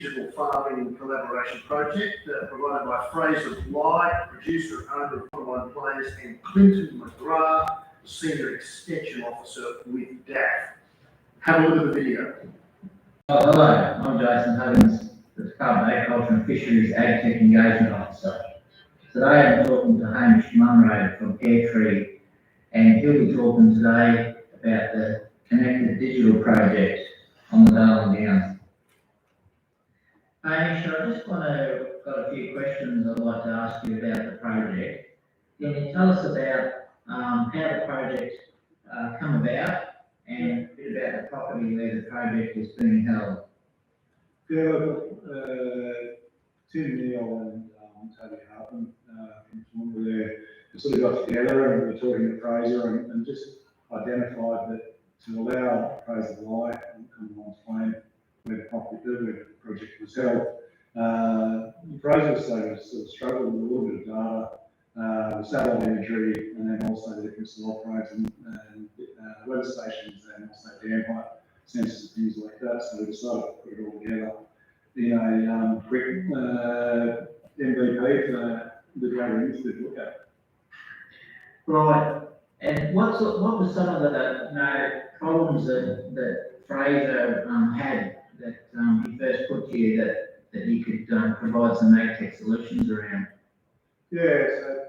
Digital Farming Collaboration Project, provided by Fraser Bly, producer and owner of Condamine Players, and Clinton McGrath, Senior Extension Officer with DAF. Have a look at the video. Hello, I'm Jason Huggins, the Department of Agriculture and Fisheries AgTech Engagement Officer. Today I'm talking to Hamish Munro from Pear and he'll be talking today about the Connected Digital Project on the Darling Downs. Hamish, I just got a few questions I'd like to ask you about the project. Can you tell us about how the project come about and a bit about the property where the project is being held? Yeah, Tim, Neale and Toby Harpen from Weemah there sort of got together and we were talking to Fraser and just identified that to allow Fraser Bly and Condamine's plan where the project was held, Fraser sort of struggled with a little bit of data, satellite imagery, and then also the different soil probes and weather stations and also dam height sensors and things like that. So we decided to put it all together in a quick MVP for the greater industry to look at. Right. And what were some of the problems that Fraser had that he first put to you that you could provide some AgTech solutions around? Yeah, so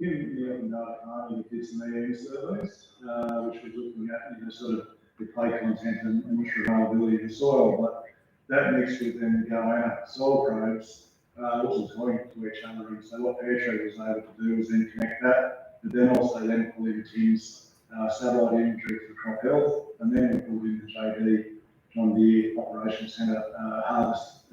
in DataFarming, we did some EM surveys, which was looking at sort of the clay content and moisture availability in the soil, but that mixed with then Guyana soil probes, which was linked to each other. And so what Fairtrade was able to do was then connect that, but then also then pull in Tim's satellite imagery for crop health, and then we pulled in the JD John Deere Operations Centre harvest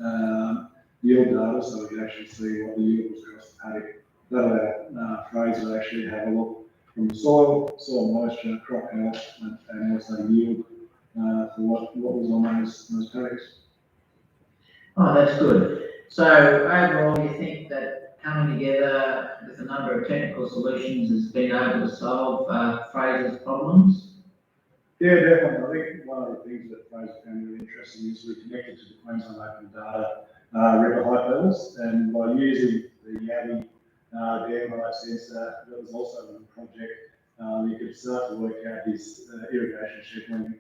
yield data, so we could actually see what the yield was across the paddock. That allowed Fraser actually have a look from the soil moisture, crop health, and also yield for what was on those paddocks. Oh, that's good. So overall, you think that coming together with a number of technical solutions has been able to solve Fraser's problems? Yeah, definitely. I think one of the things that Fraser found really interesting is we connected to the Queensland Open Data river height levels, and by using the Yabby dam height sensor that was also in the project, you could start to work out his irrigation scheduling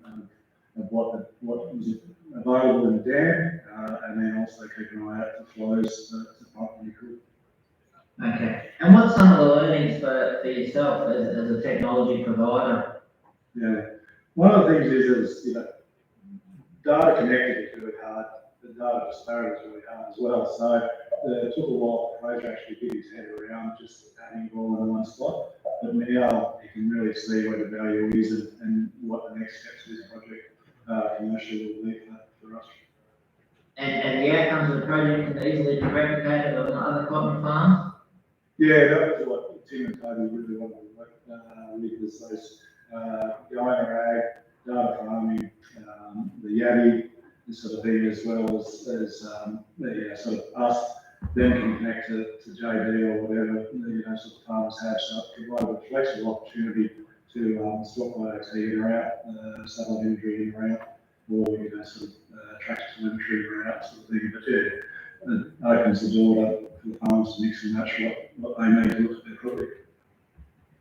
of what was available in the dam, and then also keep an eye out for flows to pipe when you could. Okay. And what's some of the learnings for yourself as a technology provider? Yeah. One of the things is data connected is really hard. The data disparity is really hard as well. So it took a while for Fraser actually get his head around just having it all in one spot. But now he can really see where the value is and what the next steps of this project commercially will be for us. And the outcomes of the project can easily be replicated on other cotton farms? Yeah, that was what Tim and Toby really wanted to work with, was those Guyana ag, DataFarming, the Yabby, this sort of thing, as well as the sort of us then can connect to JD or whatever sort of farmers have. So it provided a flexible opportunity to swap IoT in or out, satellite imagery in or out, or sort of tractor telemetry in or out sort of thing. But yeah, it opens the door for the farmers to mix and match what they need to look at their project.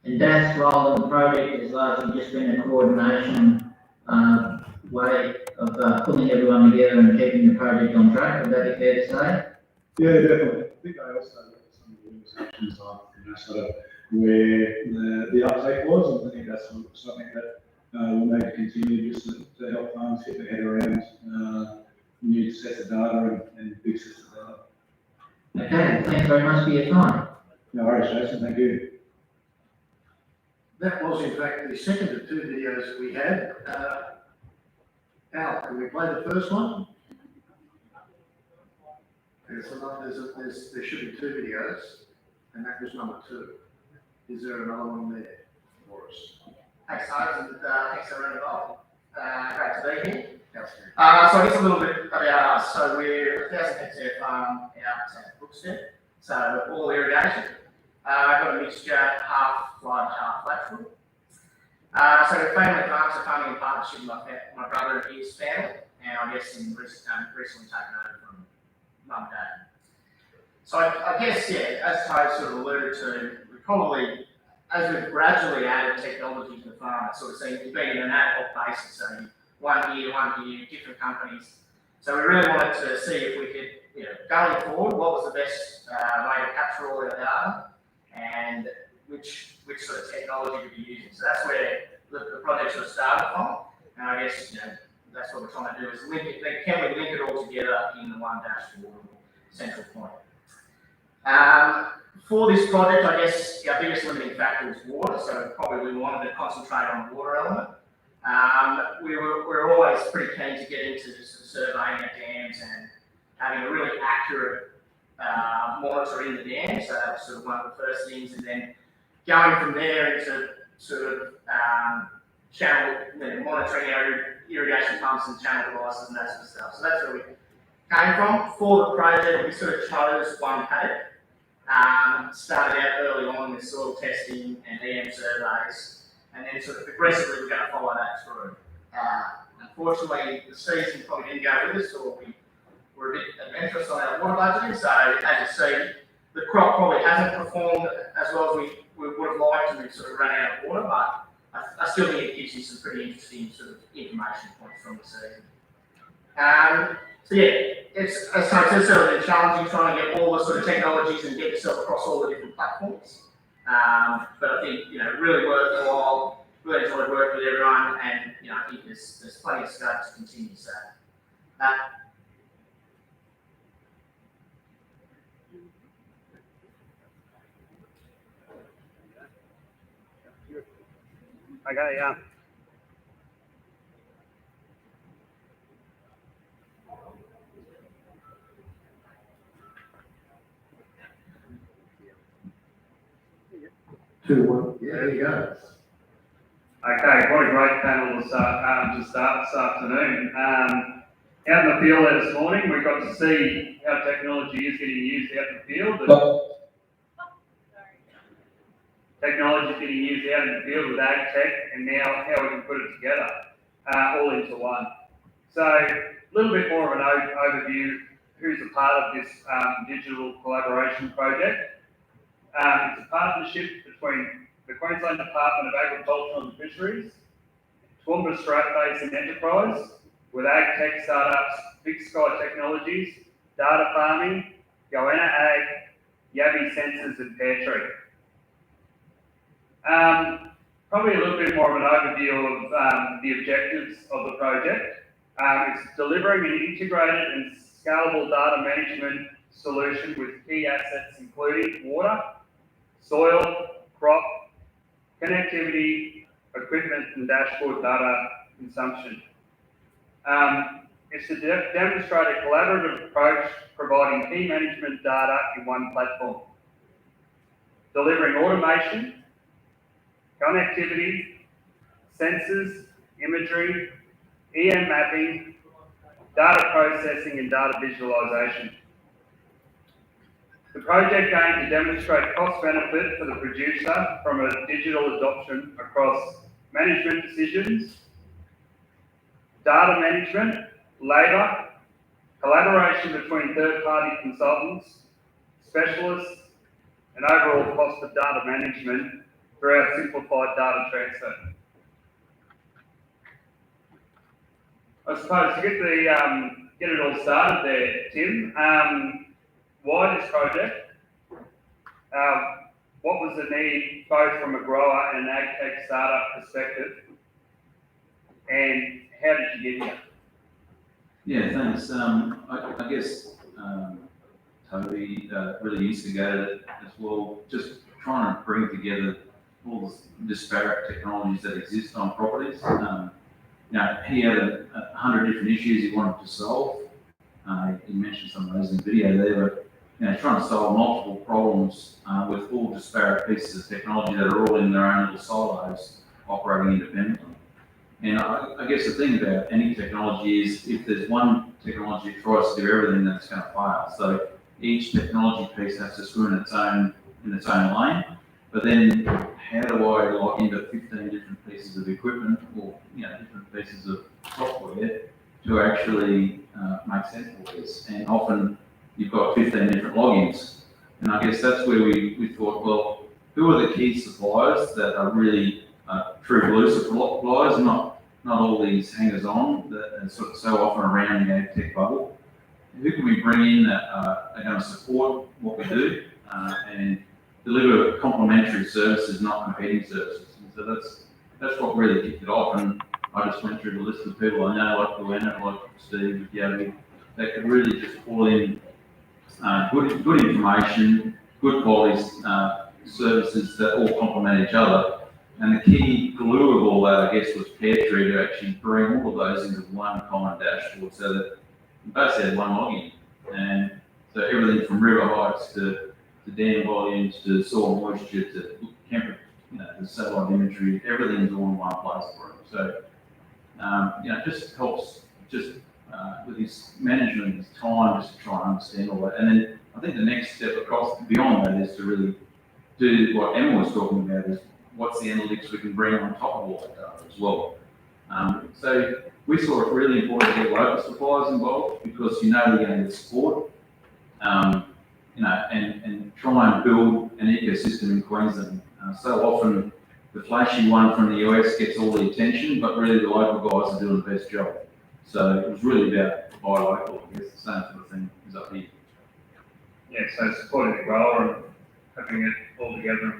And DAF's role in the project has largely just been a coordination way of pulling everyone together and keeping the project on track. Would that be fair to say? Yeah, definitely. I think I also looked at some of the limitations of sort of where the uptake was, and I think that's something that we'll need to continue just to help farmers get their head around new sets of data and big sets of data. Okay, thanks very much for your time. No worries, Jason. Thank you. That was, in fact, the second of two videos that we had. Al, can we play the first one? There should be two videos, and that was number 2. Is there another one there for us? Thanks, guys, and thanks everyone involved. Great to be here. So I guess a little bit about us. So we're a 1,000 hectare farm out at Brookstead. So all irrigation. I've got a mixture, half flood, half flat. So we're family farms, so farming in partnership with my brother and his family, and I guess recently taken over from one day. So I guess, yeah, as Ty sort of alluded to, we probably, as we've gradually added technology to the farm, it's sort of seen it's been in an ad hoc basis, so 1 year, different companies. So we really wanted to see if we could, you know, going forward, what was the best way to capture all our data and which sort of technology to be using. So that's where the project sort of started from. And I guess, you know, that's what we're trying to do is link it, can we link it all together in the one dashboard or central point. For this project, I guess our biggest limiting factor was water, so probably we wanted to concentrate on the water element. We were always pretty keen to get into surveying our dams and having a really accurate monitor in the dam, so that was sort of one of the first things, and then going from there into sort of channel, monitoring our irrigation pumps and channel devices and that sort of stuff. So that's where we came from. For the project, we sort of chose one paddock. Started out early on with soil testing and EM surveys, and then sort of progressively we're going to follow that through. Unfortunately, the season probably didn't go with us, or we were a bit adventurous on our water budgeting, so as you see, the crop probably hasn't performed as well as we would have liked, and we've sort of run out of water, but I still think it gives you some pretty interesting sort of information points from the season. So yeah, it's, as Tony said, certainly challenging trying to get all the sort of technologies and get yourself across all the different platforms. But I think, you know, really worthwhile, really enjoyed working with everyone, and, you know, I think there's plenty of scope to continue. So, Okay, yeah. Yeah, there you go. Okay, what a great panel to start this afternoon. Out in the field there this morning, we got to see how technology is getting used out in the field. Technology is getting used out in the field with AgTech, and now how we can put it together, all into one. So a little bit more of an overview, who's a part of this digital collaboration project. It's a partnership between the Queensland Department of Agriculture and Fisheries, Toowoomba Strait Basin Enterprise, with AgTech startups, Big Sky Technologies, DataFarming, Goanna Ag, Yabby Sensors and Pear Tree. Probably a little bit more of an overview of the objectives of the project. It's delivering an integrated and scalable data management solution with key assets including water, soil, crop, connectivity, equipment and dashboard data consumption. It's to demonstrate a collaborative approach providing key management data in one platform, delivering automation, connectivity, sensors, imagery, EM mapping, data processing and data visualization. The project aims to demonstrate cost benefit for the producer from a digital adoption across management decisions, data management, labour, collaboration between third-party consultants, specialists, and overall cost of data management through our simplified data transfer. I suppose to get it all started there, Tim, why this project? What was the need both from a grower and an AgTech startup perspective? And how did you get here? Yeah, thanks. I guess Toby really instigated it as well, just trying to bring together all the disparate technologies that exist on properties. You know, he had 100 different issues he wanted to solve. He mentioned some of those in the video there, but you know, trying to solve multiple problems with all disparate pieces of technology that are all in their own little silos, operating independently. And I guess the thing about any technology is if there's one technology that tries to do everything, then it's going to fail. So each technology piece has to swim in its own lane. But then how do I lock into 15 different pieces of equipment or different pieces of software to actually make sense of this? And often you've got 15 different logins. And I guess that's where we thought, well, who are the key suppliers that are really true blue suppliers, not all these hangers-on that are sort of so often around the AgTech bubble? Who can we bring in that are going to support what we do and deliver complementary services, not competing services? And so that's what really kicked it off. And I just went through the list of people I know, like Luana, like Steve, Yabby, that could really just pull in good information, good quality services that all complement each other. And the key glue of all that, I guess, was Pear Tree to actually bring all of those into one common dashboard so that you basically had one login. And so everything from river heights to dam volumes to soil moisture to temperature, the satellite imagery, everything's all in one place for him. So, it just helps with his management of his time, just to try and understand all that. And then I think the next step across beyond that is to really do what Emma was talking about, is what's the analytics we can bring on top of all that data as well. So we saw it really important to get local suppliers involved because they're going to get support, and try and build an ecosystem in Queensland. So often the flashy one from the US gets all the attention, but really the local guys are doing the best job. So it was really about buy local. I guess the same sort of thing is up here. Yeah, so supporting the grower and having it all together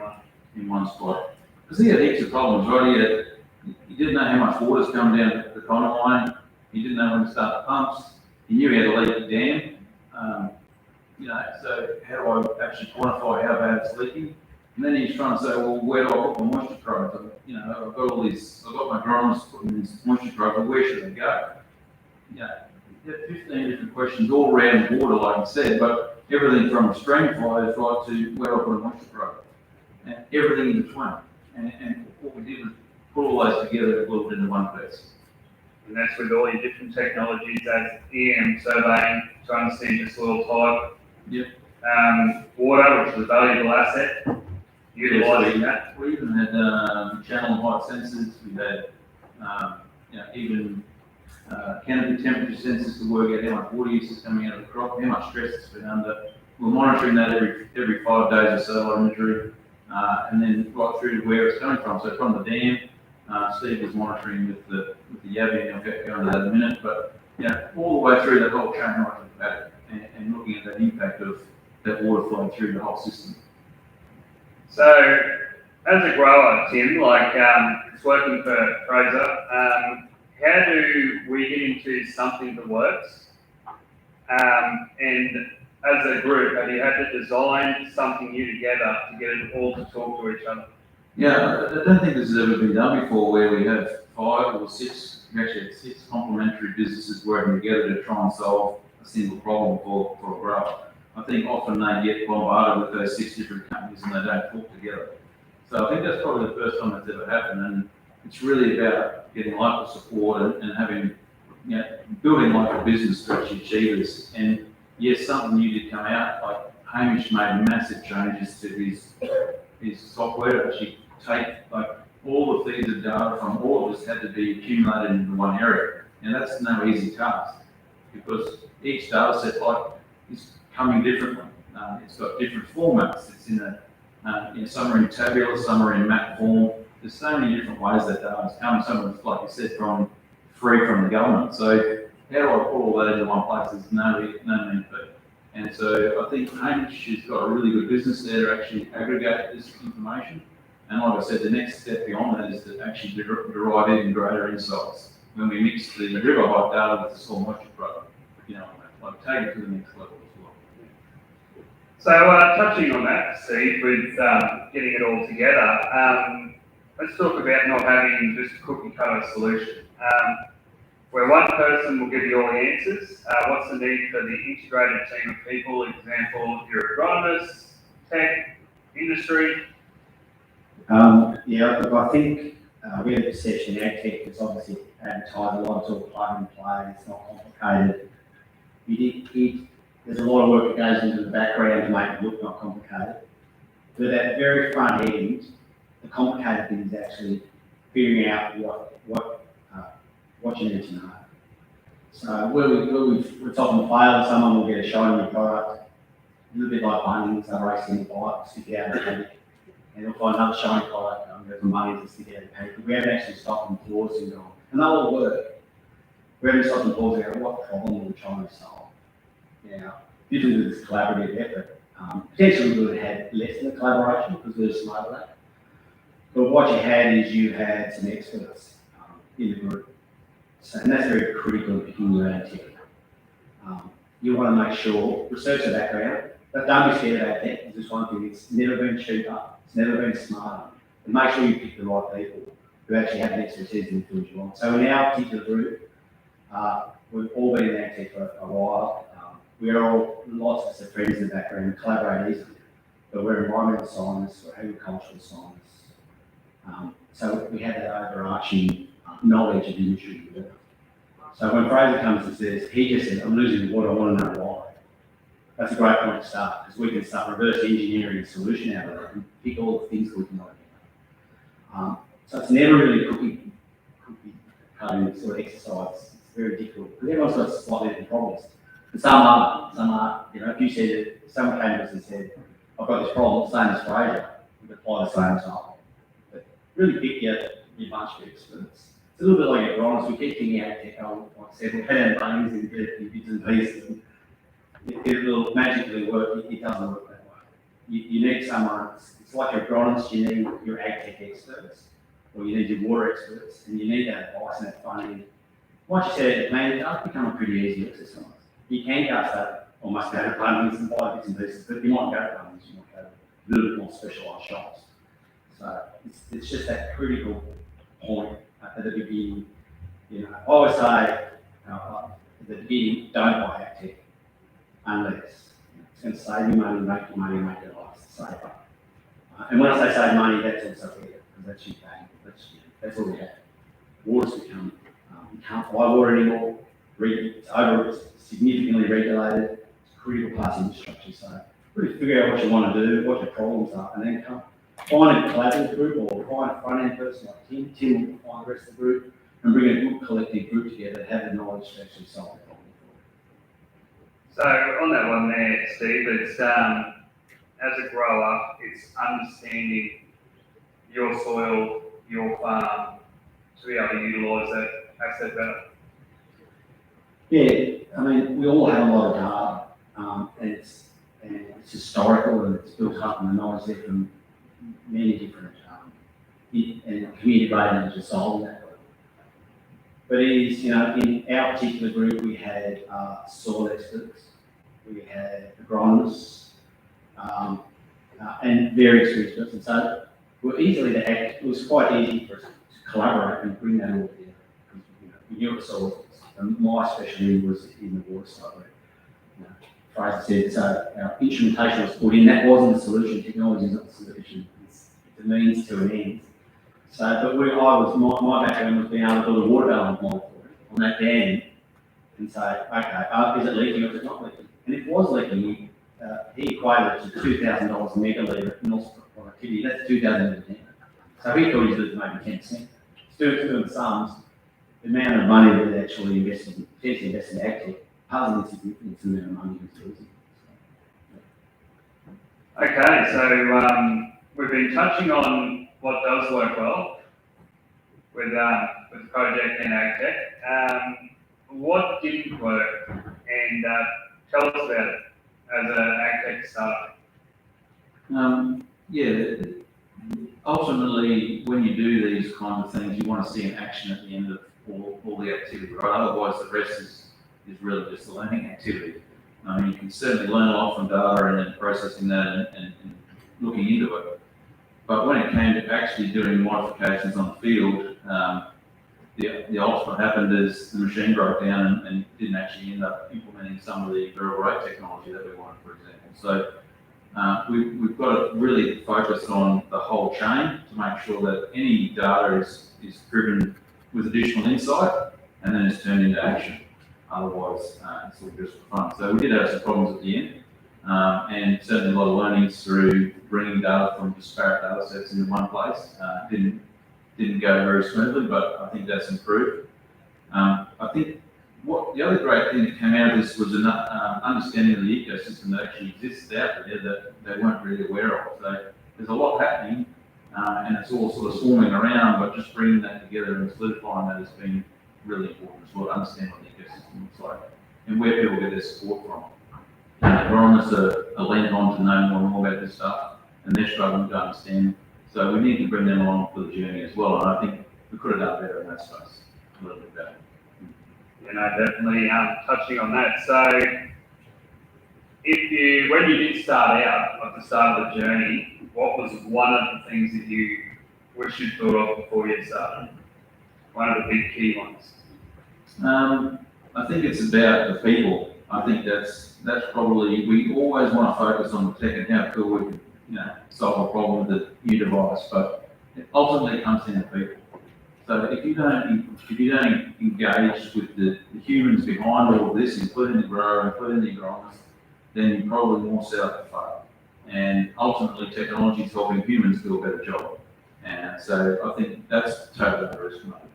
In one spot. Because he had heaps of problems, right? He didn't know how much water's coming down the Condamine. He didn't know when to start the pumps. He knew he had to leak the dam. So how do I actually quantify how bad it's leaking? And then he's trying to say, well, where do I put my moisture probes? I've got I've got my drones putting these moisture probes, but where should they go? You have 15 different questions all around water, like you said, but everything from stream flows right to where I put a moisture probe, and everything in between. And what we did was put all those together and build it into one piece. And that's with all your different technologies, as EM surveying to understand your soil type. Yep. Water, which is a valuable asset, utilising that. We even had channel and height sensors. We had even canopy temperature sensors to work out how much water use is coming out of the crop, how much stress it's been under. We're monitoring that every 5 days or so, imagery, and then right through to where it's coming from. So from the dam, Steve was monitoring with the Yabby, and I'll get going to that in a minute, but all the way through that whole chain right to the back, and looking at that impact of that water flowing through the whole system. So, as a grower, Tim, it's working for Fraser, how do we get into something that works? And as a group, have you had to design something new together to get it all to talk to each other? Yeah, I don't think this has ever been done before, where we have 5 or 6, we actually had 6 complementary businesses working together to try and solve a single problem for a grower. I think often they get bombarded with those 6 different companies and they don't talk together. So I think that's probably the first time that's ever happened, and it's really about getting local support and having, building local business to actually achieve this. And yes, something new did come out, like Hamish made massive changes to his software to actually take all the feeds of data from all of us had to be accumulated into one area. And that's no easy task because each data set is coming differently. It's got different formats. It's some are in tabular, some are in map form. There's so many different ways that data's come. Some of it's, like you said, free from the government. So how do I put all that into one place? There's no mean feat. And so I think Hamish has got a really good business there to actually aggregate this information. And like I said, the next step beyond that is to actually derive even greater insights when we mix the river height data with the soil moisture probe. Take it to the next level as well. So touching on that, Steve, with getting it all together, let's talk about not having just a cookie cutter solution. Where one person will give you all the answers, what's the need for the integrated team of people, example, your agronomists, tech, industry? I think we have a perception AgTech is obviously advertised a lot, it's all plug and play, it's not complicated. There's a lot of work that goes into the background to make it look not complicated. But at that very front end, the complicated thing is actually figuring out what you need to know. So we're talking failed, someone will get a shiny new product, a little bit like Bunnings, they're racing the bike, stick out of the paddock, and they'll find another shiny product, go for money to stick out of the paddock. We haven't actually stopped and paused and gone, and they'll all work. We haven't stopped and paused and go, what problem are we trying to solve? Now, due to this collaborative effort, potentially we would have had less of the collaboration because we were slow at that. But what you had some experts in the group. So, and that's very critical in picking your own tech. You want to make sure, research the background, but don't be scared of AgTech. It's just one thing, it's never been cheaper, it's never been smarter. And make sure you pick the right people who actually have the expertise in the field you want. So in our particular group, we've all been in AgTech for a while. We are all, lots of us are friends in the background, we collaborate easily. But we're environmental scientists, we're agricultural scientists. So we have that overarching knowledge of the industry. So when Fraser comes and says, he just said, I'm losing water, I want to know why. That's a great point to start, because we can start reverse engineering a solution out of it and pick all the things that we can know about. So it's never really cookie cutting sort of exercise. It's very difficult, because everyone's got slightly different problems. And some are, you know, if you said that someone came to us and said, I've got this problem, same as Fraser, we could apply the same stuff. But really pick your bunch of experts. It's a little bit like agronomists. We keep thinking AgTech, like I said, we'll head down things and bits and pieces. And it will magically work. It doesn't work that way. You need someone, it's like your agronomists, you need your AgTech experts, or you need your water experts, and you need that advice and that funding. Once you set out the plan, it does become a pretty easy exercise. You can go start almost go to abundance and buy bits and pieces, but you might go to abundance, you might go to a little bit more specialised shops. So it's just that critical point at the beginning. You know, I always say at the beginning, don't buy AgTech unless it's going to save you money, make your life safer. And when I say save money, that's also fair, because that's your paying. That's all we have. Water's become, you can't buy water anymore. It's significantly regulated. It's a critical part of infrastructure. So really figure out what you want to do, what your problems are, and then find a collaborative group or find a front-end person like Tim. Tim will find the rest of the group and bring a good collective group together, have the knowledge to actually solve the problem. So on that one there, Steve, it's as a grower, it's understanding your soil, your farm, to be able to utilise that asset better. Yeah, I mean, we all have a lot of data, and it's historical and it's built up in the knowledge there from many different and communicated to solve that. But it is, you know, in our particular group, we had soil experts, we had agronomists, and very experienced persons. So we're easily to act. It was quite easy for us to collaborate and bring that all together. Because, you know, we knew what the soil was. And my specialty was in the water side. You know, Fraser said, so our instrumentation was put in. That wasn't the solution. Technology is not the solution. It's a means to an end. So, but my background was being able to build a water balance model for it on that dam and say, okay, is it leaking or is it not leaking? And if it was leaking, he equated it to $2,000 a megalitre in loss productivity. That's $2,000 a dam. So he thought he was losing maybe 10%. Doing the sums, the amount of money that actually potentially invested in AgTech, puzzling significance in the amount of money he was losing. Okay, so we've been touching on what does work well with the project and AgTech. What didn't work, and tell us about it as an AgTech startup. Yeah, ultimately, when you do these kind of things, you want to see an action at the end of all the activity, right? Otherwise, the rest is really just a learning activity. I mean, you can certainly learn a lot from data and then processing that and looking into it. But when it came to actually doing modifications on the field, the ultimate happened is the machine broke down and didn't actually end up implementing some of the variable rate technology that we wanted, for example. So we've got to really focus on the whole chain to make sure that any data is driven with additional insight and then it's turned into action. Otherwise, it's all just for fun. So we did have some problems at the end, and certainly a lot of learnings through bringing data from disparate data sets into one place. Didn't go very smoothly, but I think that's improved. I think what the other great thing that came out of this was an understanding of the ecosystem that actually exists out there that they weren't really aware of. So there's a lot happening, and it's all sort of swarming around, but just bringing that together and solidifying that has been really important as well to understand what the ecosystem looks like and where people get their support from. Agronomists are lent on to know more and more about this stuff, and they're struggling to understand. So we need to bring them along for the journey as well, and I think we could have done better in that space, a little bit better. You know, definitely touching on that. So, when you did start out at the start of the journey, what was one of the things that you wish you'd thought of before you started? One of the big key ones. I think it's about the people. I think that's probably, we always want to focus on the tech and how cool we can, solve a problem with a new device, but it ultimately comes down to people. So if you don't engage with the humans behind all of this, including the grower, including the agronomist, then you're probably more set up to fail. And ultimately, technology is helping humans do a better job. And so I think that's totally underestimated.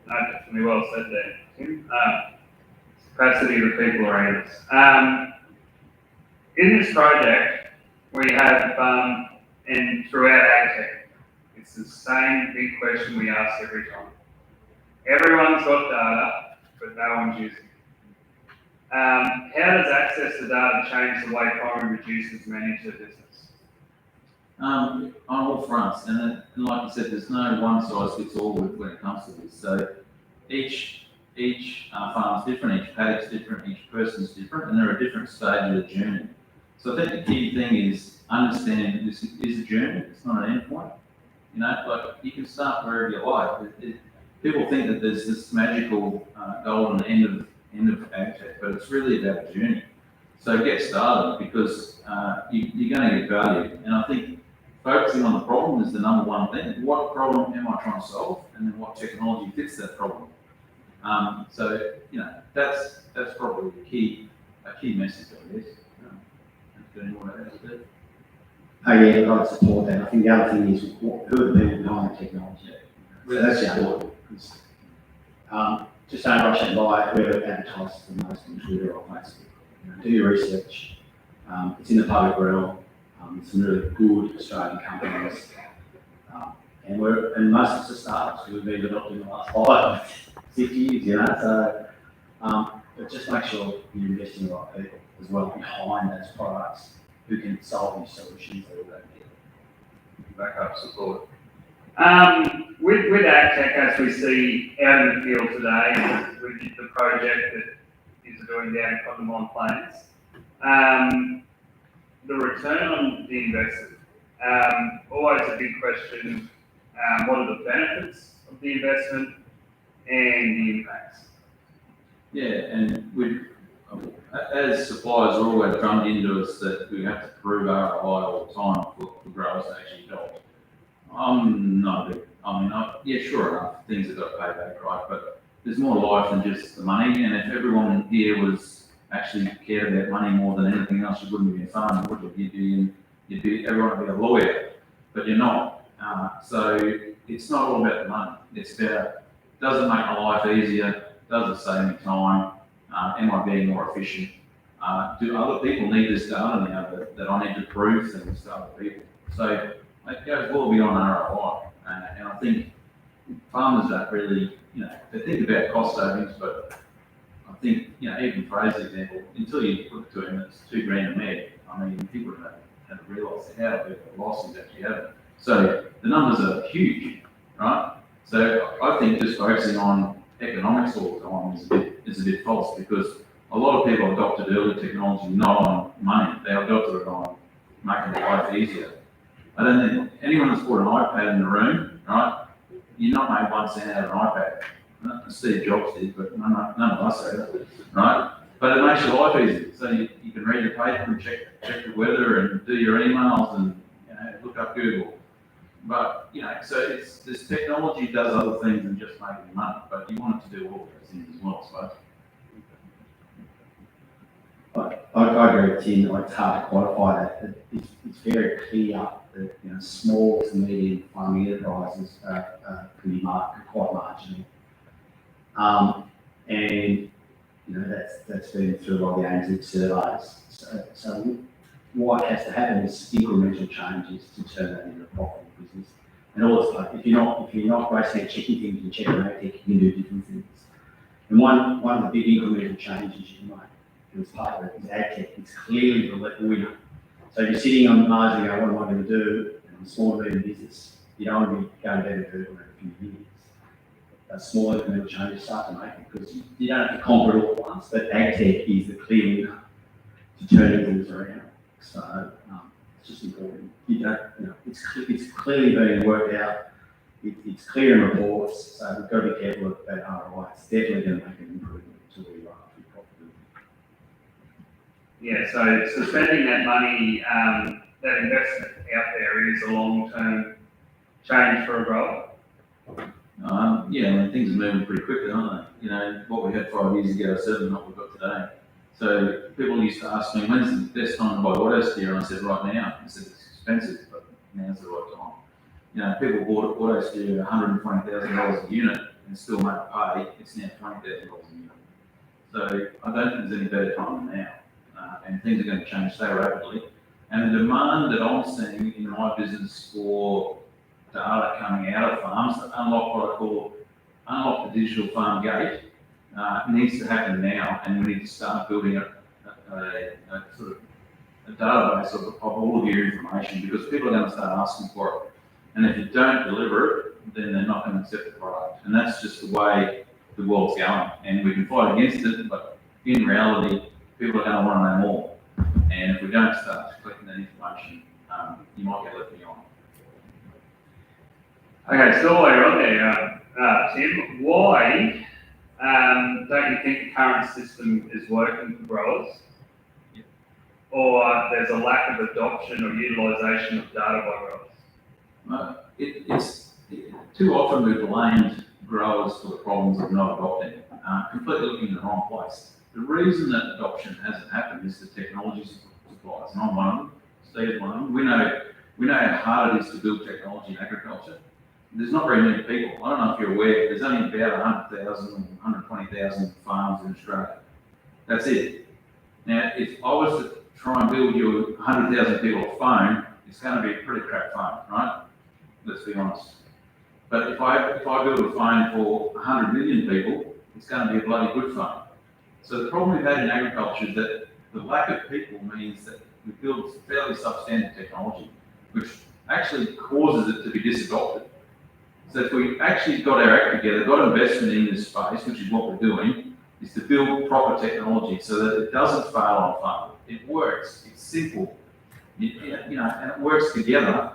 No, definitely well said there, Tim. Capacity of the people around us. In this project, we have, and throughout AgTech, it's the same big question we ask every time. Everyone's got data, but no one's using it. How does access to data change the way primary producers manage their business? On all fronts, and like you said, there's no one size fits all when it comes to this. So each farm's different, each paddock's different, each person's different, and they're at different stage of the journey. So I think the key thing is understanding that this is a journey, it's not an endpoint. Like you can start wherever you like. People think that there's this magical golden end of AgTech, but it's really about a journey. So get started because you're going to get value. And I think focusing on the problem is the number one thing. What problem am I trying to solve? And then what technology fits that problem? That's probably a key message, I guess. Oh yeah, I've got to support that. I think the other thing is who are the people behind the technology? So that's important. Just don't rush and buy whoever advertises the most on Twitter or Facebook. Do your research. It's in the public realm. Some really good Australian companies. And most of the startups we've been developed in the last 5-6 years, So, but just make sure you invest in the right people as well behind those products who can solve these solutions that we don't need. Backup support. With AgTech, as we see out in the field today, with the project that is doing down in Condamine Plains, the return on the investment, always a big question. What are the benefits of the investment and the impacts? Yeah, and as suppliers are always drummed into us that we have to prove ROI all the time for growers to actually adopt. I'm not a big, yeah, sure enough, things have got to pay back, right? But there's more life than just the money, and if everyone here was actually cared about money more than anything else, you wouldn't be in farming, would you? Everyone would be a lawyer, but you're not. So it's not all about the money. It's about, does it make my life easier? Does it save me time? Am I being more efficient? Do other people need this data now that I need to prove things to other people? So it goes well beyond ROI. And I think farmers don't really, they think about cost savings, but I think, even Fraser's example, until you put it to him, it's $2,000 a meg. People haven't realised how big the loss is actually having. So the numbers are huge, right? So I think just focusing on economics all the time is a bit false because a lot of people adopted early technology not on money, they adopted it on making their life easier. I don't think anyone that's bought an iPad in the room, right? You're not made 1 cent out of an iPad. Steve Jobs did, but none of us have, right? But it makes your life easier. So you can read your paper and check the weather and do your emails and look up Google. But so this technology does other things than just making money. But you want it to do all those things as well, I suppose. I agree with Tim. It's hard to quantify that. It's very clear that small to medium farming enterprises can be quite marginal. And, that's been through a lot of the ANZ surveys. So what has to happen is incremental changes to turn that into a profitable business. And also, if you're not racing at checking things and checking AgTech, you can do different things. And one of the big incremental changes you can make as part of it is AgTech. It's clearly the winner. So if you're sitting on Mars and go, what am I going to do? I'm a small and medium business. You don't want to be going down a hurdle in a few years. A small incremental changes start to make it because you don't have to conquer it all at once, but AgTech is the clear winner to turning things around. So it's just important. It's clearly being worked out. It's clear in reports, so we've got to be careful about ROI. It's definitely going to make an improvement to where you are through profitability. Yeah, so spending that money, that investment out there is a long-term change for a grower. Things are moving pretty quickly, aren't they? What we had 5 years ago is certainly not what we've got today. So people used to ask me, when's the best time to buy auto steer? And I said, right now. I said, it's expensive, but now's the right time. People bought auto steer at $120,000 a unit and still make a pay. It's now $20,000 a unit. So I don't think there's any better time than now. And things are going to change so rapidly. And the demand that I'm seeing in my business for data coming out of farms to unlock what I call unlock the digital farm gate needs to happen now, and we need to start building a sort of a database of all of your information, because people are going to start asking for it. And if you don't deliver it, then they're not going to accept the product. And that's just the way the world's going. And we can fight against it, but in reality, people are going to want to know more. And if we don't start collecting that information, you might get left behind. Okay, so while you're on there, Tim, why don't you think the current system is working for growers? Or there's a lack of adoption or utilisation of data by growers? It's too often we've blamed growers for the problems of not adopting, completely looking in the wrong place. The reason that adoption hasn't happened is the technology suppliers, and I'm one of them, Steve's one of them. We know how hard it is to build technology in agriculture. There's not very many people. I don't know if you're aware, there's only about 100,000 or 120,000 farms in Australia. That's it. Now, if I was to try and build you 100,000 people a phone, it's going to be a pretty crap phone, right? Let's be honest. But if I build a phone for 100 million people, it's going to be a bloody good phone. So the problem we've had in agriculture is that the lack of people means that we build fairly substandard technology, which actually causes it to be disadopted. So if we actually got our act together, got investment in this space, which is what we're doing, is to build proper technology so that it doesn't fail on farm. It works, it's simple, and it works together.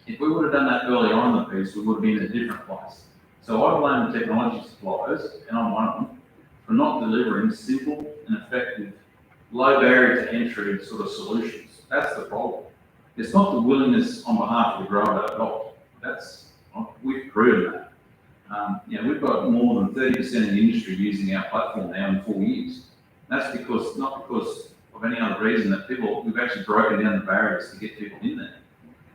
If we would have done that early on in the piece, we would have been in a different place. So I blame the technology suppliers, and I'm one of them, for not delivering simple and effective, low barrier to entry sort of solutions. That's the problem. It's not the willingness on behalf of the grower to adopt. We've proven that. We've got more than 30% of the industry using our platform now in 4 years. That's not because of any other reason that we've actually broken down the barriers to get people in there.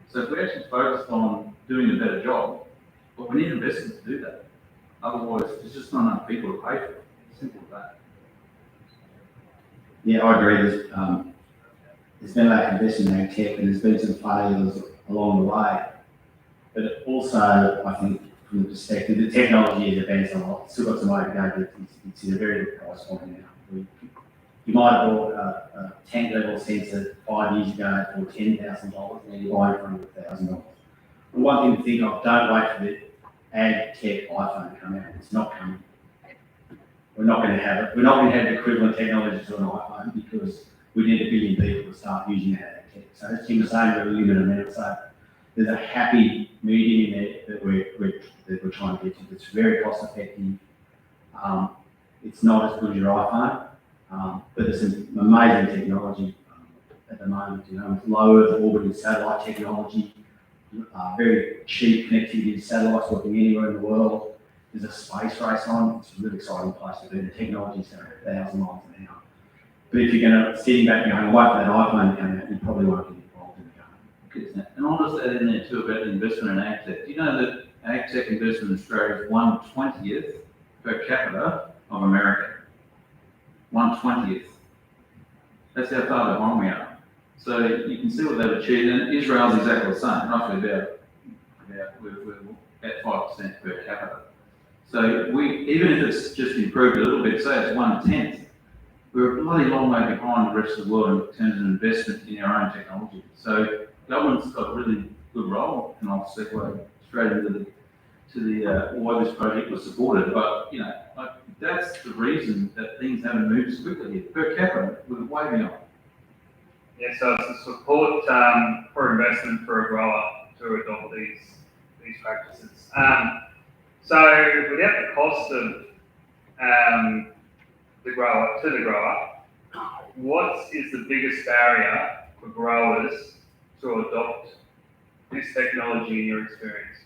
So if we actually focused on doing a better job, but we need investment to do that. Otherwise, there's just not enough people to pay for it. Simple as that. Yeah, I agree. There's been a lack of investment in AgTech, and there's been some failures along the way. But also, I think, from the perspective, the technology has advanced a lot. It's still got some way to go, but it's in a very good price point now. You might have bought a tank level sensor 5 years ago for $10,000, and you're buying it for $100,000. One thing to think of, don't wait for the AgTech iPhone to come out. It's not coming. We're not going to have it. We're not going to have the equivalent technology to an iPhone because we need 1 billion people to start using that AgTech. So as Tim was saying, we're a limited amount. So there's a happy medium in there that we're trying to get to. It's very cost effective. It's not as good as your iPhone, but there's some amazing technology at the moment. With low Earth orbiting satellite technology, very cheap connectivity to satellites working anywhere in the world. There's a space race on. It's a really exciting place to be. The technology's going 1,000 miles an hour. But if you're going to sitting back and going, wait for that iPhone to come out, you probably won't get involved in the game. And I'll just add in there too about the investment in AgTech. Do you know that AgTech investment in Australia is 1/20th per capita of America. 1/20th. That's how far behind we are. So you can see what they've achieved, and Israel's exactly the same, roughly about we're at 5% per capita. So even if it's just improved a little bit, say it's 1/10, we're a bloody long way behind the rest of the world in terms of investment in our own technology. So government's got a really good role, and I'll segue straight into why this project was supported. But that's the reason that things haven't moved as quickly. Per capita, we're way behind. Yeah, so it's a support for investment for a grower to adopt these practices. So without the cost of the grower, what is the biggest barrier for growers to adopt this technology in your experience?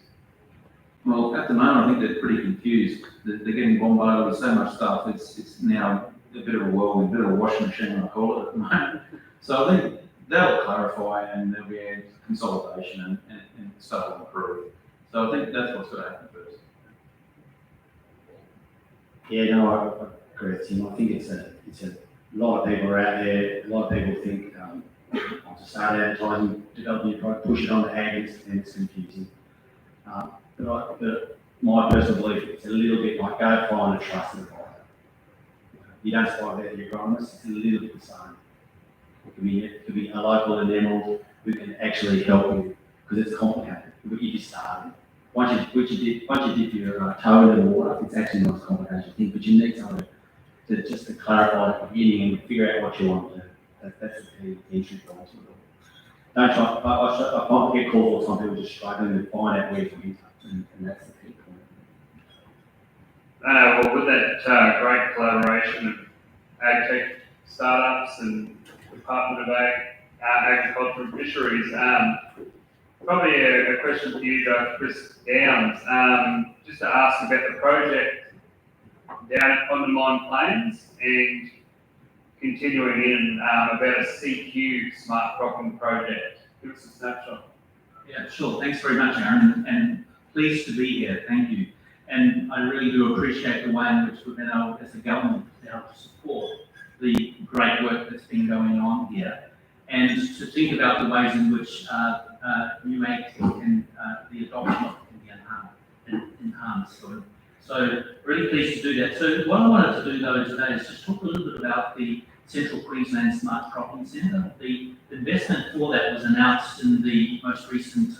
Well, at the moment, I think they're pretty confused. They're getting bombarded with so much stuff. It's now a bit of a whirlwind, a bit of a washing machine, I call it at the moment. So I think that'll clarify, and there'll be a consolidation, and stuff will improve. So I think that's what's going to happen first. Yeah, no, I agree with Tim. I think it's a lot of people are out there. A lot of people think I'll just start advertising, develop new product, push it on the ag, and it's confusing. But my personal belief, it's a little bit like go find a trusted advisor. You don't spot out your agronomist, it's a little bit the same. It could be a local in Emerald who can actually help you because it's complicated. But you just started. Once you dip your toe in the water, it's actually not as complicated as you think, but you need someone to clarify at the beginning and figure out what you want to do. That's the key entry point. Don't try. I find get calls or some people just struggling to find out where to enter, and that's the key point. Well, with that great collaboration of AgTech startups and Department of Agriculture and Fisheries, probably a question for you, Chris Downs, just to ask about the project down at Condamine Plains and continuing in about a CQ smart cropping project. Give us a snapshot. Yeah, sure. Thanks very much, Aaron, and pleased to be here. Thank you. And I really do appreciate the way in which we've been able, as a government, to help support the great work that's been going on here, and to think about the ways in which new AgTech and the adoption of it can be enhanced. So really pleased to do that. So what I wanted to do though today is just talk a little bit about the Central Queensland Smart Cropping Centre. The investment for that was announced in the most recent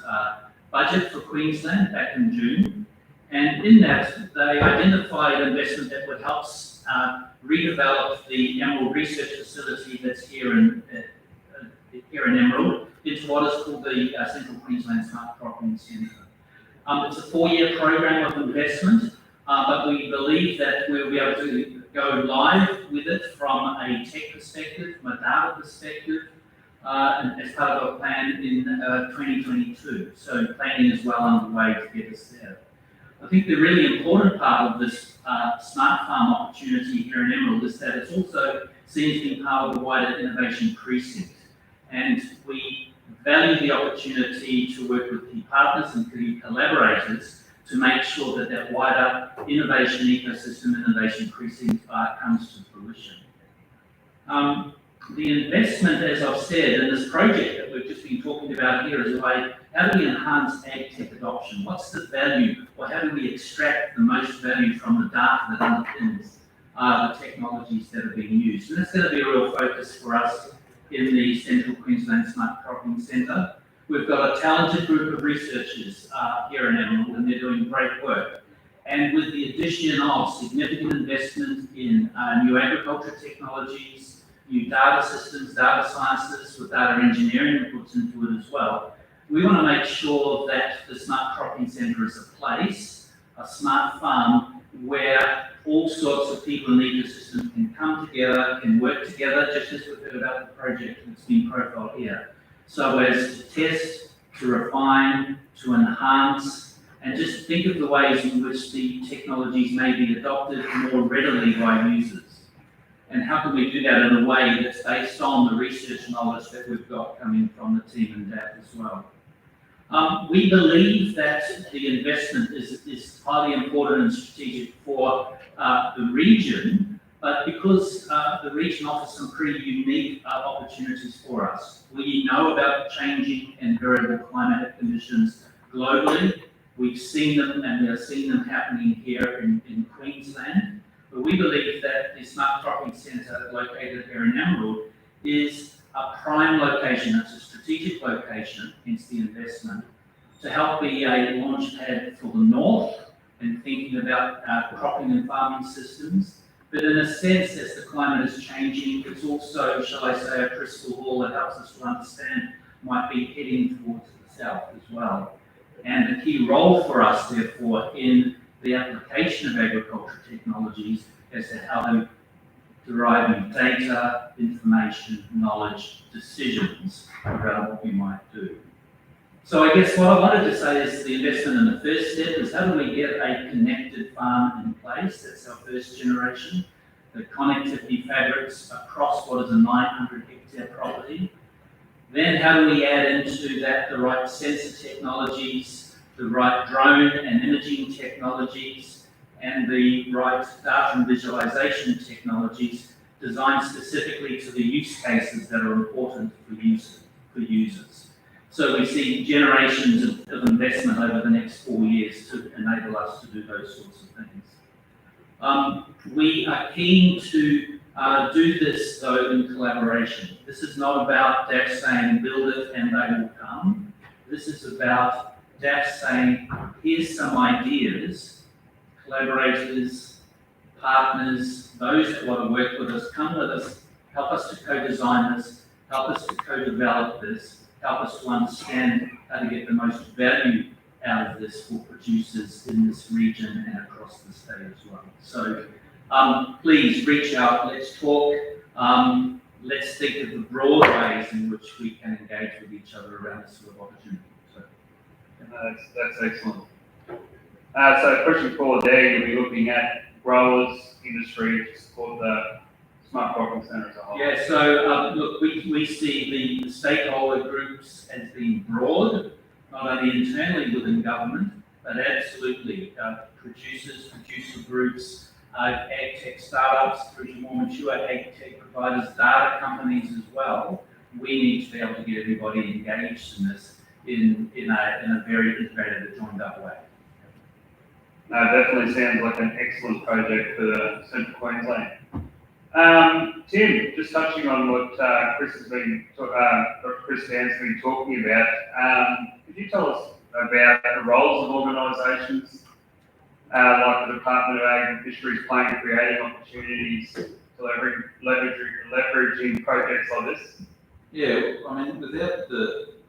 budget for Queensland back in June. And in that, they identified investment that would help redevelop the Emerald Research Facility that's here in Emerald into what is called the Central Queensland Smart Cropping Centre. It's a 4-year program of investment, but we believe that we'll be able to go live with it from a tech perspective, from a data perspective, and as part of our plan in 2022. So planning is well underway to get us there. I think the really important part of this smart farm opportunity here in Emerald is that it's also seen as being part of the wider innovation precinct. And we value the opportunity to work with key partners and key collaborators to make sure that that wider innovation ecosystem, innovation precinct comes to fruition. The investment, as I've said, in this project that we've just been talking about here is a way, how do we enhance AgTech adoption? What's the value, or how do we extract the most value from the data that underpins the technologies that are being used? And that's going to be a real focus for us in the Central Queensland Smart Cropping Centre. We've got a talented group of researchers here in Emerald, and they're doing great work. And with the addition of significant investment in new agriculture technologies, new data systems, data sciences with data engineering that puts into it as well, we want to make sure that the Smart Cropping Centre is a place, a smart farm, where all sorts of people in the ecosystem can come together, can work together, just as we've heard about the project that's been profiled here. So as to test, to refine, to enhance, and just think of the ways in which the technologies may be adopted more readily by users. And how can we do that in a way that's based on the research knowledge that we've got coming from the team in DAP as well. We believe that the investment is highly important and strategic for the region, but because the region offers some pretty unique opportunities for us. We know about changing and variable climatic conditions globally. We've seen them, and we are seeing them happening here in Queensland. But we believe that the Smart Cropping Centre located here in Emerald is a prime location, it's a strategic location, hence the investment, to help be a launch pad for the north and thinking about cropping and farming systems. But in a sense, as the climate is changing, it's also, shall I say, a crystal ball that helps us to understand might be heading towards the south as well. And the key role for us, therefore, in the application of agriculture technologies as to how to derive data, information, knowledge, decisions around what we might do. So I guess what I wanted to say is the investment in the first step is how do we get a connected farm in place? That's our first generation. The connectivity fabrics across what is a 900 hectare property. Then how do we add into that the right sensor technologies, the right drone and imaging technologies, and the right data and visualization technologies designed specifically to the use cases that are important for users. So we see generations of investment over the next 4 years to enable us to do those sorts of things. We are keen to do this, though, in collaboration. This is not about DAF saying, build it and they will come. This is about DAF saying, here's some ideas, collaborators, partners, those that want to work with us, come with us, help us to co-design this, help us to co-develop this, help us to understand how to get the most value out of this for producers in this region and across the state as well. So please reach out, let's talk, let's think of the broad ways in which we can engage with each other around this sort of opportunity. So, That's excellent. So pushing forward there, you'll be looking at growers, industry to support the Smart Cropping Centre as a whole. yeah, so look, we see the stakeholder groups as being broad, not only internally within government, but absolutely producers, producer groups, AgTech startups, through to more mature AgTech providers, data companies as well. We need to be able to get everybody engaged in this in a very integrated, joined up way. No, it definitely sounds like an excellent project for Central Queensland. Tim, just touching on what Chris Dan's been talking about, could you tell us about the roles of organisations like the Department of Ag and Fisheries playing in creating opportunities to leveraging projects like this? Yeah, I mean, it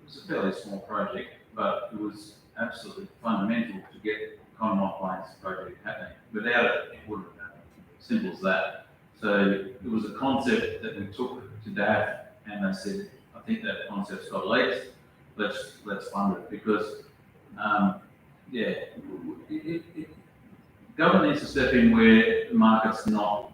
was a fairly small project, but it was absolutely fundamental to get Condamine Plains project happening. Without it, it wouldn't have happened. Simple as that. So it was a concept that we took to DAF, and they said, I think that concept's got legs, let's fund it, because government needs to step in where the market's not,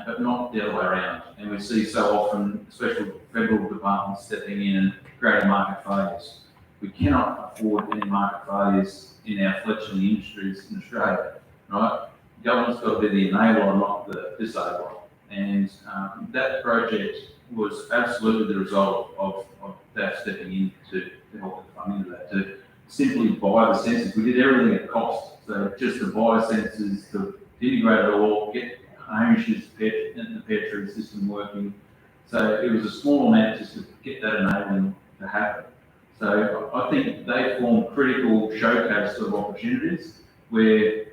but not the other way around. And we see so often, especially federal departments stepping in and creating market failures. We cannot afford any market failures in our fledgling industries in Australia, right? Government's got to be the enabler, not the disabler. And that project was absolutely the result of DAF stepping in to help with the funding of that, to simply buy the sensors. We did everything at cost. So just to buy sensors, to integrate it all, get Hamish's the Petri system working. So it was a small amount just to get that enabling to happen. So I think they form critical showcase of opportunities where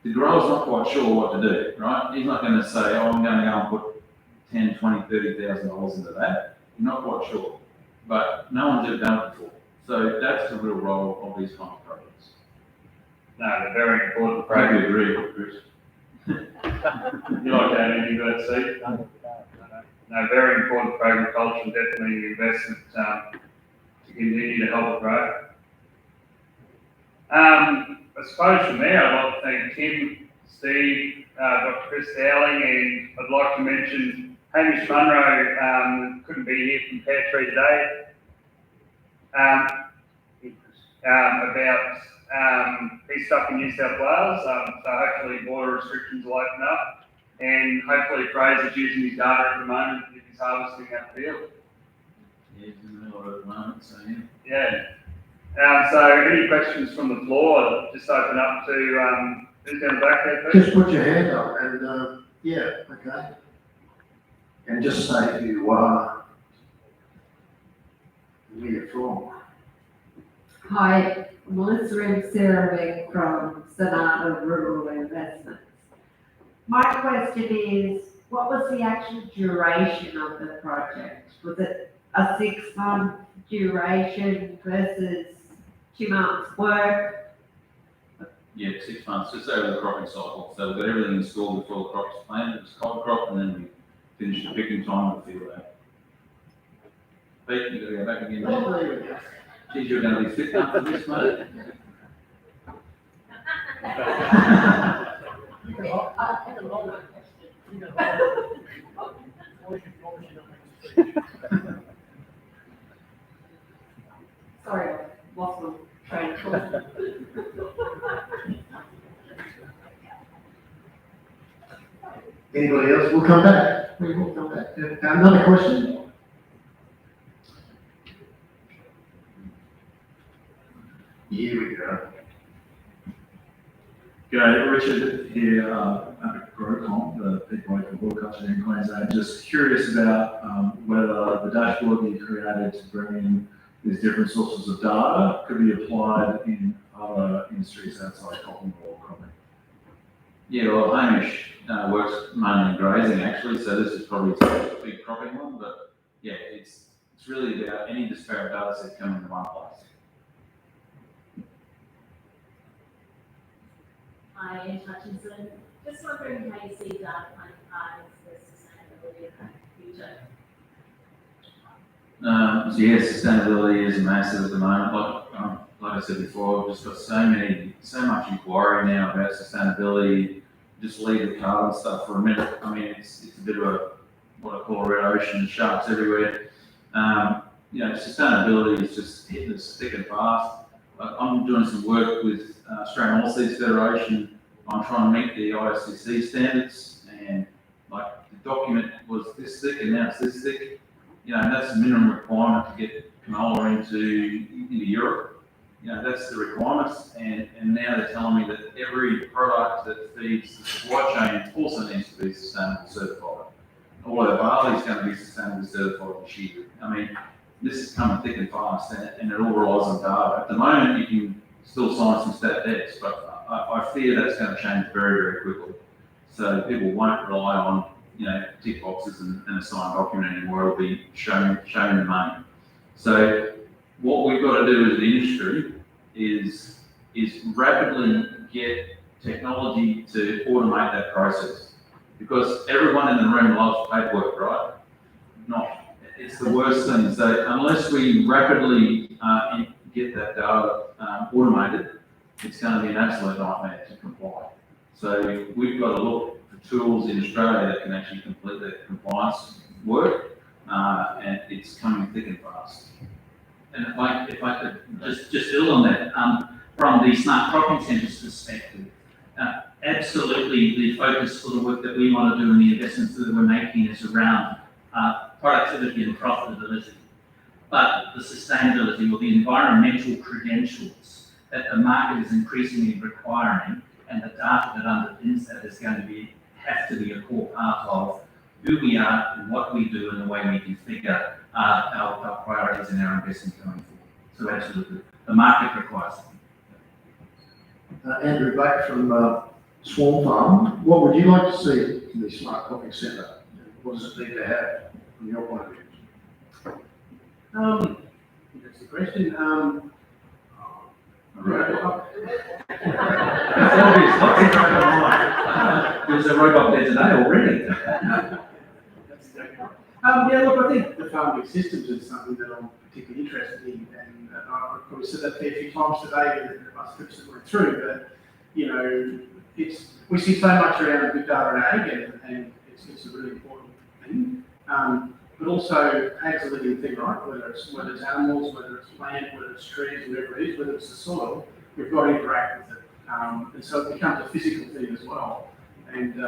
the grower's not quite sure what to do, right? He's not going to say, oh, I'm going to go and put $10,000, $20,000, $30,000 into that. You're not quite sure, but no one's ever done it before. So that's the real role of these kind of projects. No, they're very important I projects. agree, Chris. You like that, anything you got to see? No, very important for agriculture, and definitely an investment to continue to help it grow. I suppose from there, I'd like to thank Tim, Steve, Dr. Chris Dowling, and I'd like to mention Hamish Munro couldn't be here from Pear Tree today. about bee stuff in New South Wales. So hopefully border restrictions will open up, and hopefully Fraser's using his data at the moment if he's harvesting that field. Yeah, he's in the middle of it at the moment, so yeah. Yeah. So any questions from the floor? Just open up to who's down the back there, please? Just put your hand up and, yeah, okay. And just say who you are, where you're from. Hi, Melissa and Sarah Beck from Sonata Rural Investments. My question is, what was the actual duration of the project? Was it a 6-month duration versus 2 months work? Yeah, 6 months, just over the cropping cycle. So we've got everything installed before the crop is planted, it's cold crop, and then we finish the picking time of the field out. Pete, you gotta go back again, mate. Geez, you're gonna be fit up for this, mate. Sorry, I lost my train of thought. Anybody else? We'll come back. We will come back. Another question? Here we go. G'day, Richard here, at GrowComp, the people working for horticulture in Queensland. Just curious about whether the dashboard that you created to bring in these different sources of data could be applied in other industries outside cotton or cropping. Yeah, well, Hamish works mainly in grazing actually, so this is probably a big cropping one, but yeah, it's really about any disparate data set coming in one place. Hi, Ange Hutchinson. Just wondering how you see data playing a part in the sustainability of the future. So yeah, sustainability is massive at the moment. Like I said before, we've just got so much inquiry now about sustainability. Just leave the carbon stuff for a minute. I mean, it's a bit of what I call a red ocean, sharks everywhere. Sustainability is just hitting us thick and fast. I'm doing some work with Australian Oilseeds Federation. I'm trying to meet the ISCC standards, and like the document was this thick and now it's this thick. And that's the minimum requirement to get canola into Europe. That's the requirements, and now they're telling me that every product that feeds the supply chain also needs to be sustainable certified. Although barley is going to be sustainably certified this year. I mean, this is coming thick and fast, and it all relies on data. At the moment, you can still sign some stat decks, but I fear that's going to change very, very quickly. So people won't rely on tick boxes and a signed document anymore. It'll be showing the money. So what we've got to do as an industry is rapidly get technology to automate that process, because everyone in the room loves paperwork, right? It's the worst thing. So unless we rapidly get that data automated, it's going to be an absolute nightmare to comply. So we've got to look for tools in Australia that can actually complete that compliance work, and it's coming thick and fast. And if I could just build on that, from the smart cropping centres perspective, absolutely the focus for the work that we want to do and the investments that we're making is around productivity and profitability. But the sustainability or the environmental credentials that the market is increasingly requiring, and the data that underpins that is going to have to be a core part of who we are and what we do and the way we configure our priorities and our investment going forward. So absolutely, the market requires it. Andrew Back from Swarm Farm. What would you like to see in the Smart Cropping Centre? What does it need to have from your point of view? That's the question. There's a robot there today already. Yeah, look, I think the farming systems is something that I'm particularly interested in, and I've probably said that a few times today in the bus trips that went through, but, we see so much around big data and ag, and it's a really important thing. but also ag's a living thing, right? Whether it's animals, whether it's plant, whether it's trees, whatever it is, whether it's the soil, we've got to interact with it. And so it becomes a physical thing as well. And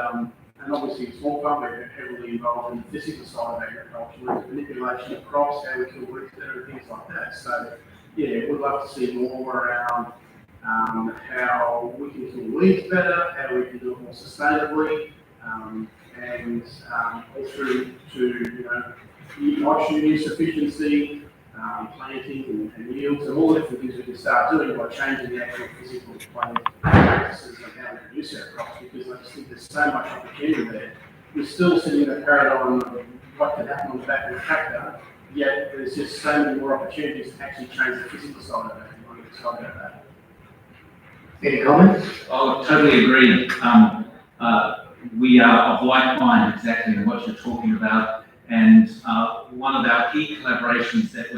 obviously in small farm, we're heavily involved in the physical side of agriculture, with the manipulation of crops, how we kill weeds better, and things like that. So yeah, we'd love to see more around how we can kill weeds better, how we can do it more sustainably, and all through to nitrogen use efficiency, planting and yields, and all the different things we can start doing by changing the actual physical planting practices and how we produce our crops, because I just think there's so much opportunity there. We're still sitting in a paradigm of what can happen on the back of the tractor, yet there's just so many more opportunities to actually change the physical side of it, and I'm excited about that. Any comments? I totally agree. We are of like mind exactly in what you're talking about. And one of our key collaborations that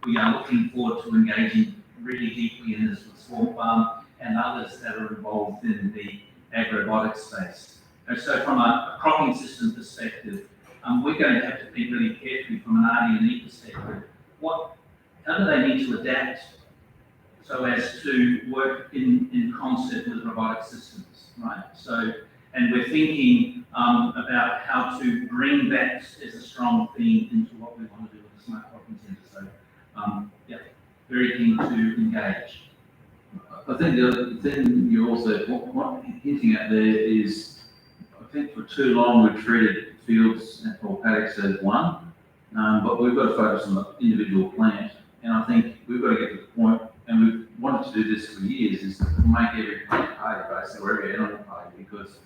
we are looking forward to engaging really deeply in is with Swarm Farm and others that are involved in the agrobotics space. And so from a cropping system perspective, we're going to have to think really carefully from an RD&E perspective. How do they need to adapt so as to work in concert with robotic systems, right? So, and we're thinking about how to bring that as a strong theme into what we want to do with the smart cropping centre. So, yeah, very keen to engage. I think the other thing you're also hinting at there is, I think for too long we've treated fields or paddocks as one, but we've got to focus on the individual plant. And I think we've got to get to the point, and we've wanted to do this for years, is to make every plant pay, basically, or every animal pay, because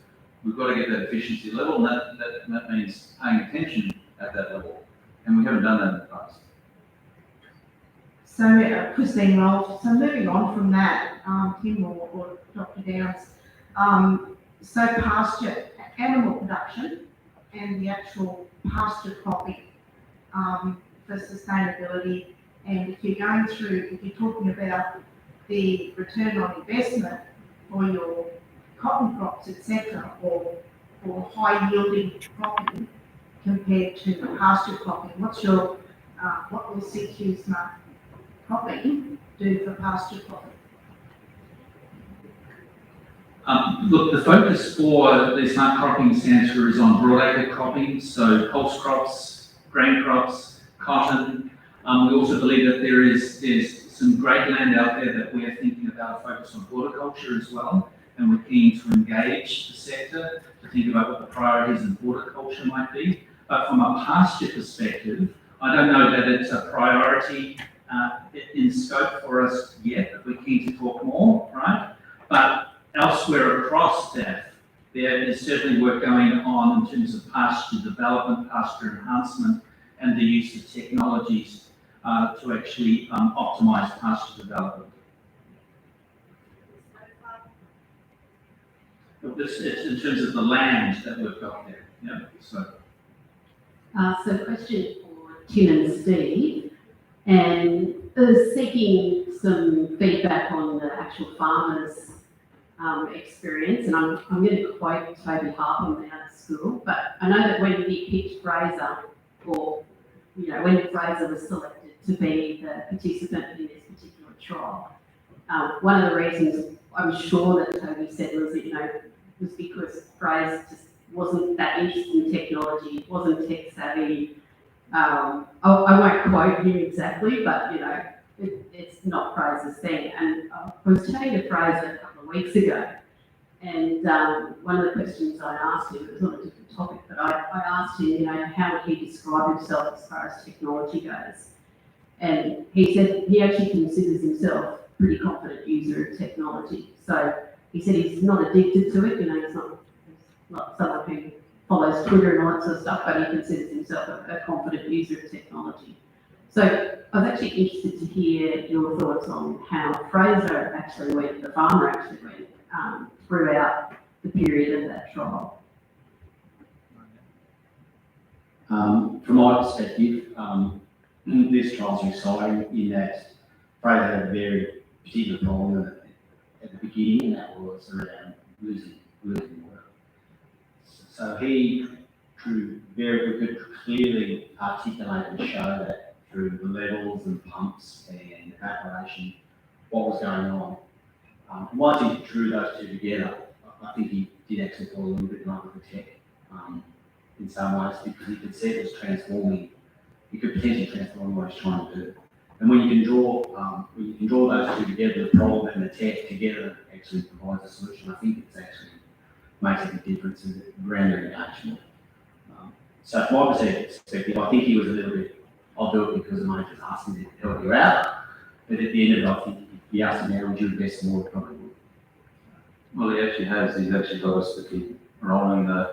we've got to get that efficiency level, and that means paying attention at that level. And we haven't done that in the past. So, Christine Rolfe, so moving on from that, Tim or Dr. Downs, so pasture, animal production and the actual pasture cropping for sustainability, and if you're talking about the return on investment for your cotton crops, etc., or high yielding cropping compared to pasture cropping, what will CQ Smart Cropping do for pasture cropping? Look, the focus for the Smart Cropping Centre is on broadacre cropping, so pulse crops, grain crops, cotton. We also believe that there's some great land out there that we are thinking about a focus on horticulture as well, and we're keen to engage the sector to think about what the priorities in horticulture might be. But from a pasture perspective, I don't know that it's a priority in scope for us yet, but we're keen to talk more, right? But elsewhere across that, there is certainly work going on in terms of pasture development, pasture enhancement, and the use of technologies to actually optimize pasture development. It's in terms of the land that we've got there. Yeah. So question for Tim and Steve, and seeking some feedback on the actual farmers' experience, and I'm going to quote Toby Harper out of school, but I know that when he picked Fraser, or when Fraser was selected to be the participant in this particular trial, one of the reasons I'm sure that Toby said was that, was because Fraser just wasn't that interested in technology, wasn't tech savvy. I won't quote him exactly, but it's not Fraser's thing. And I was chatting to Fraser a couple of weeks ago, and one of the questions I asked him, it was on a different topic, but I asked him, how would he describe himself as far as technology goes? And he said he actually considers himself a pretty confident user of technology. So he said he's not addicted to it, he's not someone who follows Twitter and all that sort of stuff, but he considers himself a confident user of technology. So I was actually interested to hear your thoughts on how Fraser actually went, the farmer actually went throughout the period of that trial. From my perspective, this trial's exciting in that Fraser had a very particular problem at the beginning, and that was around losing water. So he we could clearly articulate and show that through the levels and pumps and evaporation, what was going on. Once he drew those two together, I think he did actually fall a little bit in love with the tech in some ways, because he could see it was transforming. He could potentially transform what he's trying to do. And when you can draw those two together, the problem and the tech together actually provides a solution. I think it's actually makes a big difference in around their engagement. So from my perspective, I think he was a little bit, I'll do it because the mate just asked me to help you out. But at the end of it, I think if he asked me now, would you invest more? Probably would. Well, he actually has. He's actually got us to keep rolling the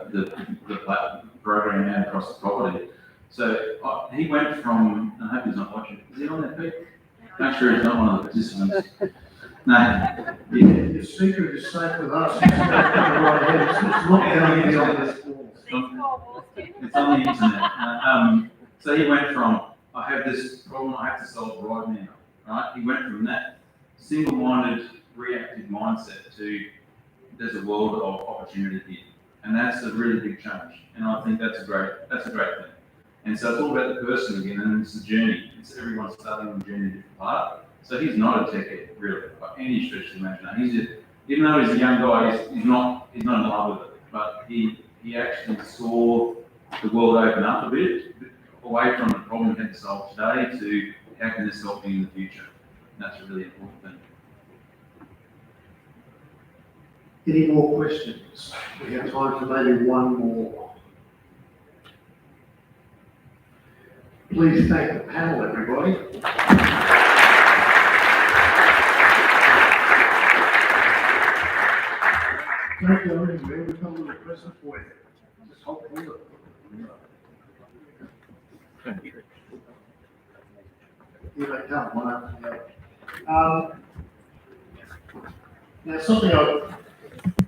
program out across the property. So he went from, I hope he's not watching. Is he on that Pete? Make sure he's not one of the participants. No. Yeah. Your secret is safe with us. It's not going to be on this wall. It's on the internet. So he went from, I have this problem I have to solve right now, right? He went from that single-minded, reactive mindset to there's a world of opportunity here. And that's a really big change. And I think that's a great thing. And so it's all about the person again, and it's the journey. It's everyone starting on the journey in a different part. So he's not a tech head, really, by any stretch of the imagination. Even though he's a young guy, he's not in love with it. But he actually saw the world open up a bit, away from the problem we had to solve today to how can this help me in the future. And that's a really important thing. Any more questions? We have time for maybe one more. Please thank the panel, everybody. Thank you, everybody. We've got a little present for you. Just hold it. Here they come, one after the other. Now, something I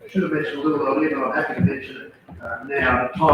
should have mentioned a little earlier, but I'm happy to mention it now.